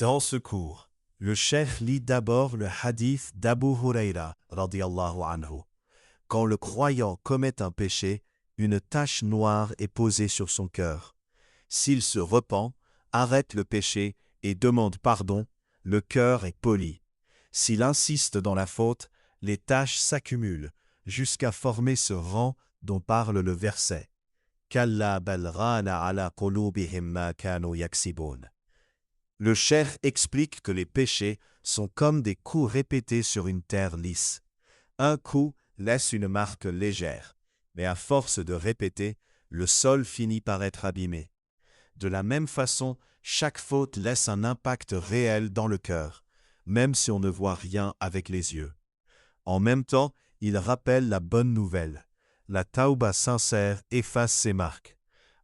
Dans ce cours, le cheikh lit d'abord le hadith d'Abu Huraira, radiyallahu anhu. Quand le croyant commet un péché, une tache noire est posée sur son cœur. S'il se repent, arrête le péché et demande pardon, le cœur est poli. S'il insiste dans la faute, les taches s'accumulent jusqu'à former ce rang dont parle le verset. Kalla bal rana ala qulubihim ma kanu yaksibun. Le cheikh explique que les péchés sont comme des coups répétés sur une terre lisse. Un coup laisse une marque légère, mais à force de répéter, le sol finit par être abîmé. De la même façon, chaque faute laisse un impact réel dans le cœur, même si on ne voit rien avec les yeux. En même temps, il rappelle la bonne nouvelle. La tauba sincère efface ses marques.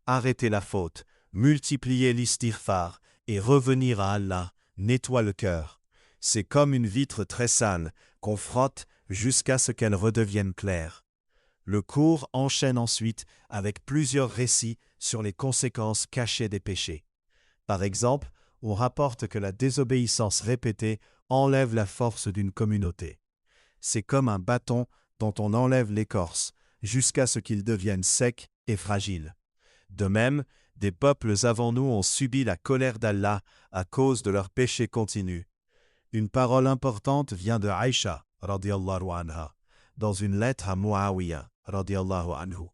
Arrêter la faute, multiplier l'istighfar et revenir à Allah nettoie le cœur. C'est comme une vitre très sale qu'on frotte jusqu'à ce qu'elle redevienne claire. Le cours enchaîne ensuite avec plusieurs récits sur les conséquences cachées des péchés. Par exemple, on rapporte que la désobéissance répétée enlève la force d'une communauté. C'est comme un bâton dont on enlève l'écorce jusqu'à ce qu'il devienne sec et fragile. De même, des peuples avant nous ont subi la colère d'Allah à cause de leurs péchés continus. Une parole importante vient de Aïcha, radiyallahu anha, dans une lettre à Muawiyah, radiyallahu anhu.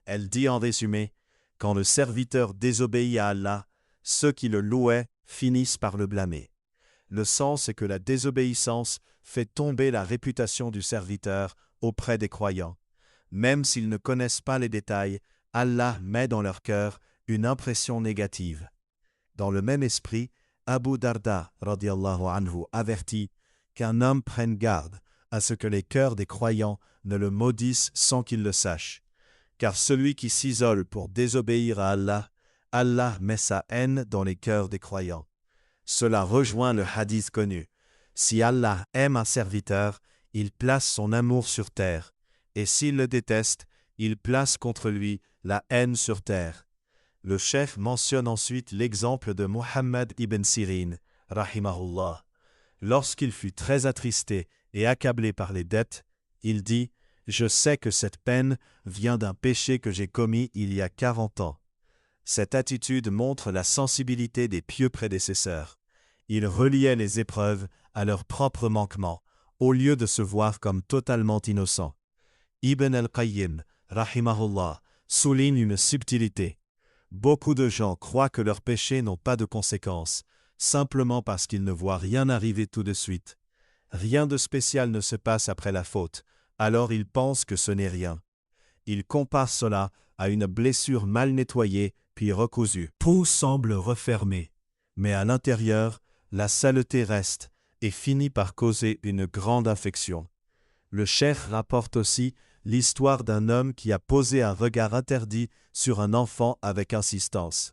Elle dit en résumé, « Quand le serviteur désobéit à Allah, ceux qui le louaient finissent par le blâmer. » Le sens est que la désobéissance fait tomber la réputation du serviteur auprès des croyants. Même s'ils ne connaissent pas les détails, Allah met dans leur cœur une impression négative. Dans le même esprit, Abu Darda, radiyallahu anhu, avertit qu'un homme prenne garde à ce que les cœurs des croyants ne le maudissent sans qu'ils le sachent. Car celui qui s'isole pour désobéir à Allah, Allah met sa haine dans les cœurs des croyants. Cela rejoint le hadith connu. Si Allah aime un serviteur, il place son amour sur terre, et s'il le déteste, il place contre lui la haine sur terre. Le cheikh mentionne ensuite l'exemple de Muhammad ibn Sirin, rahimahullah. Lorsqu'il fut très attristé et accablé par les dettes, il dit « Je sais que cette peine vient d'un péché que j'ai commis il y a 40 ans. » Cette attitude montre la sensibilité des pieux prédécesseurs. Ils reliaient les épreuves à leurs propres manquements, au lieu de se voir comme totalement innocents. Ibn al-Qayyim, rahimahullah, souligne une subtilité. Beaucoup de gens croient que leurs péchés n'ont pas de conséquences, simplement parce qu'ils ne voient rien arriver tout de suite. Rien de spécial ne se passe après la faute, alors ils pensent que ce n'est rien. Ils comparent cela à une blessure mal nettoyée puis recousue. Peau semble refermée, mais à l'intérieur, la saleté reste et finit par causer une grande infection. Le cheikh rapporte aussi l'histoire d'un homme qui a posé un regard interdit sur un enfant avec insistance.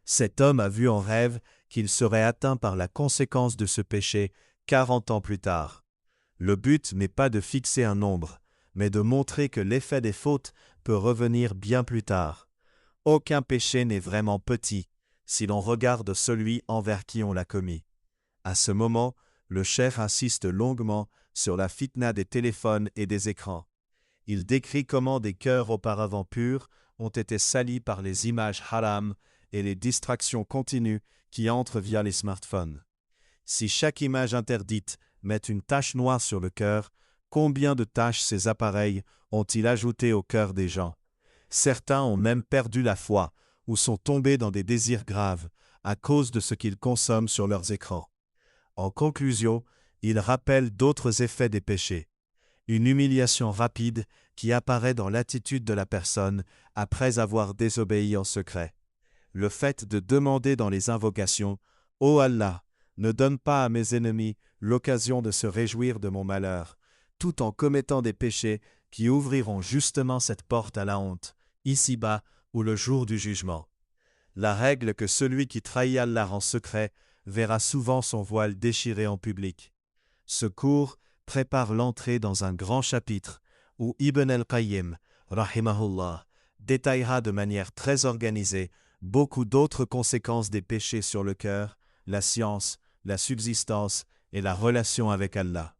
Cet homme a vu en rêve qu'il serait atteint par la conséquence de ce péché 40 ans plus tard. Le but n'est pas de fixer un nombre, mais de montrer que l'effet des fautes peut revenir bien plus tard. Aucun péché n'est vraiment petit si l'on regarde celui envers qui on l'a commis. À ce moment, le cheikh insiste longuement sur la fitna des téléphones et des écrans. Il décrit comment des cœurs auparavant purs ont été salis par les images haram et les distractions continues qui entrent via les smartphones. Si chaque image interdite met une tache noire sur le cœur, combien de taches ces appareils ont-ils ajouté au cœur des gens? Certains ont même perdu la foi ou sont tombés dans des désirs graves à cause de ce qu'ils consomment sur leurs écrans. En conclusion, il rappelle d'autres effets des péchés. Une humiliation rapide qui apparaît dans l'attitude de la personne après avoir désobéi en secret. Le fait de demander dans les invocations « Ô Allah, ne donne pas à mes ennemis l'occasion de se réjouir de mon malheur », tout en commettant des péchés qui ouvriront justement cette porte à la honte, ici-bas ou le jour du jugement. La règle que celui qui trahit Allah en secret verra souvent son voile déchiré en public. Ce cours prépare l'entrée dans un grand chapitre où Ibn al-Qayyim, rahimahullah, détaillera de manière très organisée beaucoup d'autres conséquences des péchés sur le cœur, la science, la subsistance et la relation avec Allah.